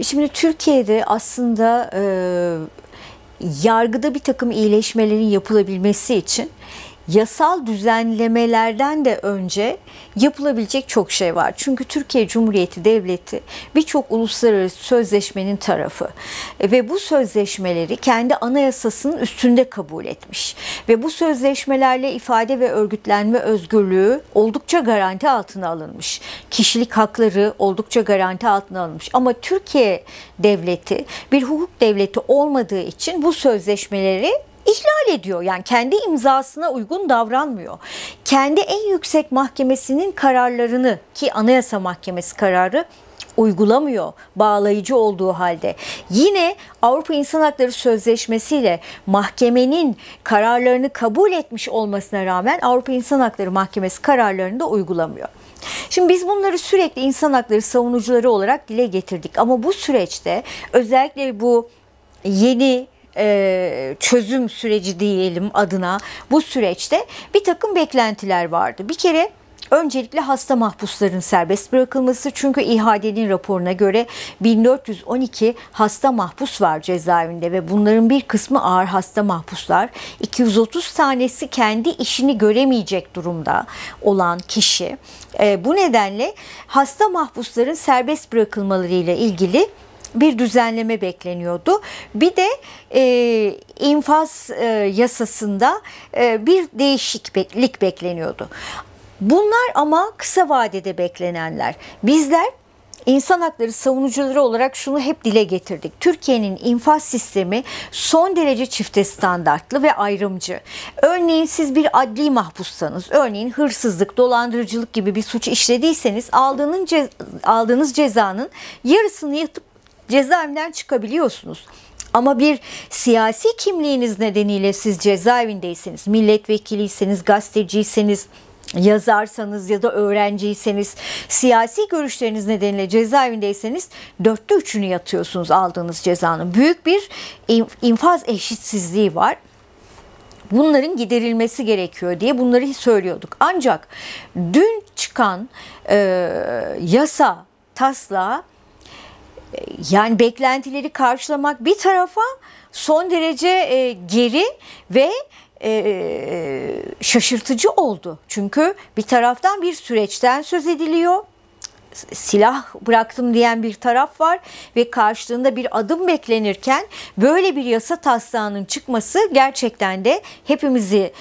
Şimdi Türkiye'de aslında yargıda bir takım iyileşmelerin yapılabilmesi için yasal düzenlemelerden de önce yapılabilecek çok şey var. Çünkü Türkiye Cumhuriyeti Devleti birçok uluslararası sözleşmenin tarafı ve bu sözleşmeleri kendi anayasasının üstünde kabul etmiş. Ve bu sözleşmelerle ifade ve örgütlenme özgürlüğü oldukça garanti altına alınmış. Kişilik hakları oldukça garanti altına alınmış. Ama Türkiye Devleti bir hukuk devleti olmadığı için bu sözleşmeleri İhlal ediyor. Yani kendi imzasına uygun davranmıyor. Kendi en yüksek mahkemesinin kararlarını, ki Anayasa Mahkemesi kararı, uygulamıyor bağlayıcı olduğu halde. Yine Avrupa İnsan Hakları Sözleşmesi ile mahkemenin kararlarını kabul etmiş olmasına rağmen Avrupa İnsan Hakları Mahkemesi kararlarını da uygulamıyor. Şimdi biz bunları sürekli insan hakları savunucuları olarak dile getirdik. Ama bu süreçte özellikle bu yeni çözüm süreci diyelim adına, bu süreçte bir takım beklentiler vardı. Bir kere öncelikle hasta mahpusların serbest bırakılması, çünkü İHA'denin raporuna göre 1412 hasta mahpus var cezaevinde ve bunların bir kısmı ağır hasta mahpuslar. 230 tanesi kendi işini göremeyecek durumda olan kişi. Bu nedenle hasta mahpusların serbest bırakılmalarıyla ilgili bir düzenleme bekleniyordu. Bir de infaz yasasında bir değişiklik bekleniyordu. Bunlar ama kısa vadede beklenenler. Bizler İnsan hakları savunucuları olarak şunu hep dile getirdik. Türkiye'nin infaz sistemi son derece çifte standartlı ve ayrımcı. Örneğin siz bir adli mahpussanız, örneğin hırsızlık, dolandırıcılık gibi bir suç işlediyseniz aldığınız cezanın yarısını yatıp cezaevinden çıkabiliyorsunuz. Ama bir siyasi kimliğiniz nedeniyle siz cezaevindeyseniz, milletvekiliyseniz, gazeteciyseniz, yazarsanız ya da öğrenciyseniz, siyasi görüşleriniz nedeniyle cezaevindeyseniz 3/4'ünü yatıyorsunuz aldığınız cezanın. Büyük bir infaz eşitsizliği var. Bunların giderilmesi gerekiyor diye bunları söylüyorduk. Ancak dün çıkan yasa taslağı, yani beklentileri karşılamak bir tarafa, son derece geri ve şaşırtıcı oldu. Çünkü bir taraftan bir süreçten söz ediliyor. Silah bıraktım diyen bir taraf var ve karşılığında bir adım beklenirken böyle bir yasa taslağının çıkması gerçekten de hepimizi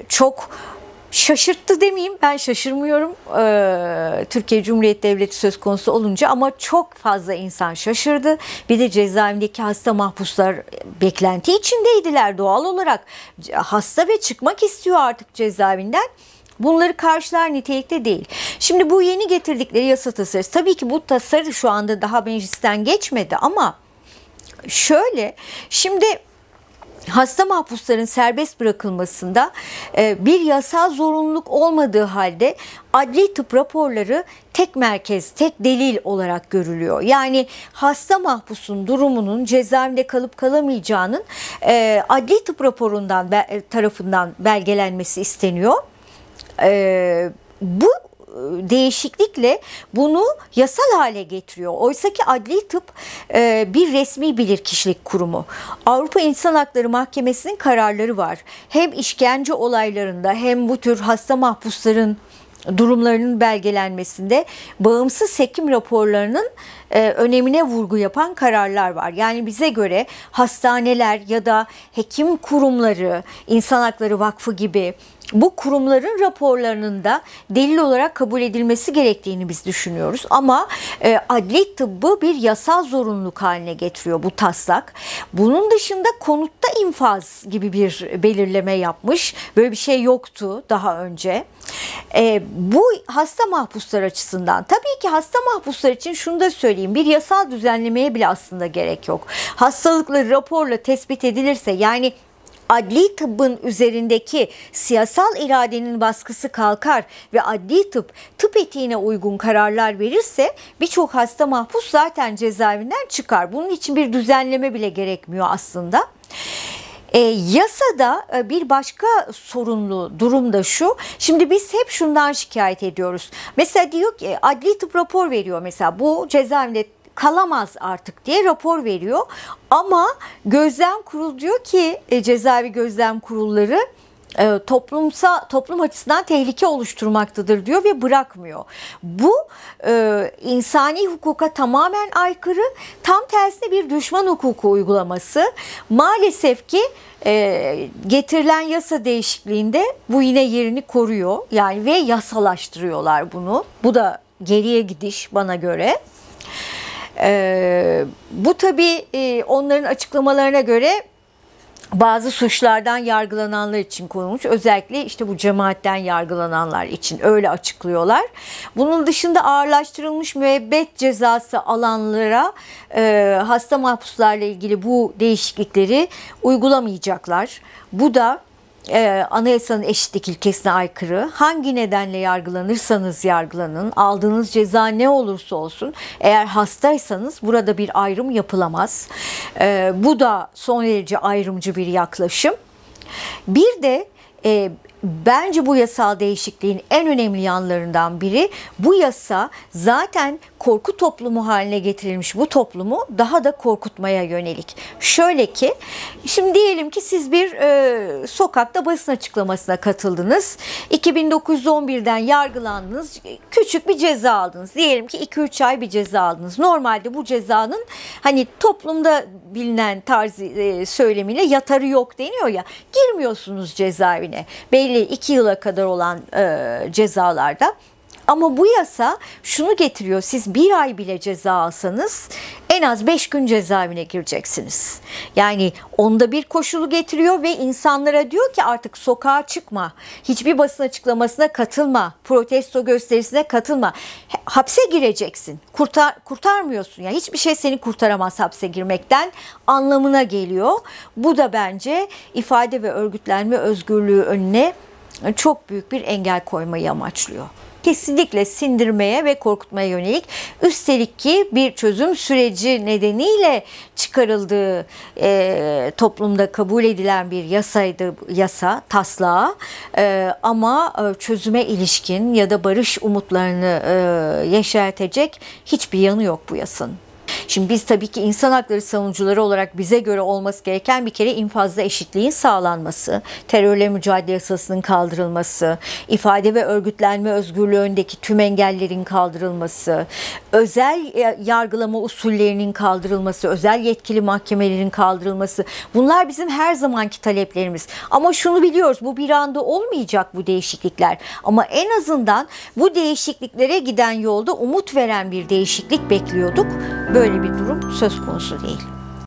çok şaşırttı demeyeyim, ben şaşırmıyorum Türkiye Cumhuriyeti Devleti söz konusu olunca, ama çok fazla insan şaşırdı. Bir de cezaevindeki hasta mahpuslar beklenti içindeydiler doğal olarak. Hasta ve çıkmak istiyor artık cezaevinden. Bunları karşılar nitelikte değil. Şimdi bu yeni getirdikleri yasa tasarısı, tabii ki bu tasarı şu anda daha meclisten geçmedi ama şöyle, şimdi hasta mahpusların serbest bırakılmasında bir yasal zorunluluk olmadığı halde adli tıp raporları tek merkez, tek delil olarak görülüyor. Yani hasta mahpusun durumunun cezaevinde kalıp kalamayacağının adli tıp raporundan tarafından belgelenmesi isteniyor. Bu değişiklikle bunu yasal hale getiriyor. Oysa ki adli tıp bir resmi bilirkişilik kurumu. Avrupa İnsan Hakları Mahkemesi'nin kararları var. Hem işkence olaylarında hem bu tür hasta mahpusların durumlarının belgelenmesinde bağımsız hekim raporlarının önemine vurgu yapan kararlar var. Yani bize göre hastaneler ya da hekim kurumları, İnsan Hakları Vakfı gibi bu kurumların raporlarının da delil olarak kabul edilmesi gerektiğini biz düşünüyoruz. Ama adli tıbbı bir yasal zorunluluk haline getiriyor bu taslak. Bunun dışında konutta infaz gibi bir belirleme yapmış. Böyle bir şey yoktu daha önce. Bu hasta mahpuslar açısından, tabii ki hasta mahpuslar için şunu da söyleyeyim, bir yasal düzenlemeye bile aslında gerek yok. Hastalıkları raporla tespit edilirse, yani adli tıbbın üzerindeki siyasal iradenin baskısı kalkar ve adli tıp etiğine uygun kararlar verirse birçok hasta mahpus zaten cezaevinden çıkar. Bunun için bir düzenleme bile gerekmiyor aslında. Yasada bir başka sorunlu durum da şu. Şimdi biz hep şundan şikayet ediyoruz. Mesela diyor ki adli tıp rapor veriyor, mesela bu cezaevinde kalamaz artık diye rapor veriyor. Ama gözlem kurulu diyor ki cezaevi gözlem kurulları toplum açısından tehlike oluşturmaktadır diyor ve bırakmıyor. Bu insani hukuka tamamen aykırı, tam tersine bir düşman hukuku uygulaması. Maalesef ki getirilen yasa değişikliğinde bu yine yerini koruyor. Yani ve yasalaştırıyorlar bunu. Bu da geriye gidiş bana göre. Bu tabii onların açıklamalarına göre bazı suçlardan yargılananlar için konulmuş. Özellikle işte bu cemaatten yargılananlar için öyle açıklıyorlar. Bunun dışında ağırlaştırılmış müebbet cezası alanlara hasta mahpuslarla ilgili bu değişiklikleri uygulamayacaklar. Bu da anayasanın eşitlik ilkesine aykırı. Hangi nedenle yargılanırsanız yargılanın, aldığınız ceza ne olursa olsun, eğer hastaysanız burada bir ayrım yapılamaz. Bu da son derece ayrımcı bir yaklaşım. Bir de bence bu yasal değişikliğin en önemli yanlarından biri, bu yasa zaten korku toplumu haline getirilmiş bu toplumu daha da korkutmaya yönelik. Şöyle ki, şimdi diyelim ki siz bir sokakta basın açıklamasına katıldınız. 2911'den yargılandınız. Küçük bir ceza aldınız. Diyelim ki 2-3 ay bir ceza aldınız. Normalde bu cezanın hani toplumda bilinen tarzı söylemiyle yatarı yok deniyor ya. Girmiyorsunuz cezaevine. Belli 2 yıla kadar olan cezalarda. Ama bu yasa şunu getiriyor: siz 1 ay bile ceza alsanız en az 5 gün cezaevine gireceksiniz. Yani onda bir koşulu getiriyor ve insanlara diyor ki artık sokağa çıkma, hiçbir basın açıklamasına katılma, protesto gösterisine katılma, hapse gireceksin, kurtarmıyorsun. Yani hiçbir şey seni kurtaramaz hapse girmekten anlamına geliyor. Bu da bence ifade ve örgütlenme özgürlüğü önüne çok büyük bir engel koymayı amaçlıyor. Kesinlikle sindirmeye ve korkutmaya yönelik, üstelik ki bir çözüm süreci nedeniyle çıkarıldığı toplumda kabul edilen bir yasaydı, yasa taslağı, ama çözüme ilişkin ya da barış umutlarını yeşertecek hiçbir yanı yok bu yasanın. Şimdi biz tabii ki insan hakları savunucuları olarak bize göre olması gereken bir kere infazda eşitliğin sağlanması, terörle mücadele yasasının kaldırılması, ifade ve örgütlenme özgürlüğü önündeki tüm engellerin kaldırılması, özel yargılama usullerinin kaldırılması, özel yetkili mahkemelerin kaldırılması, bunlar bizim her zamanki taleplerimiz. Ama şunu biliyoruz, bu bir anda olmayacak bu değişiklikler. Ama en azından bu değişikliklere giden yolda umut veren bir değişiklik bekliyorduk. Böyle bir durum söz konusu değil.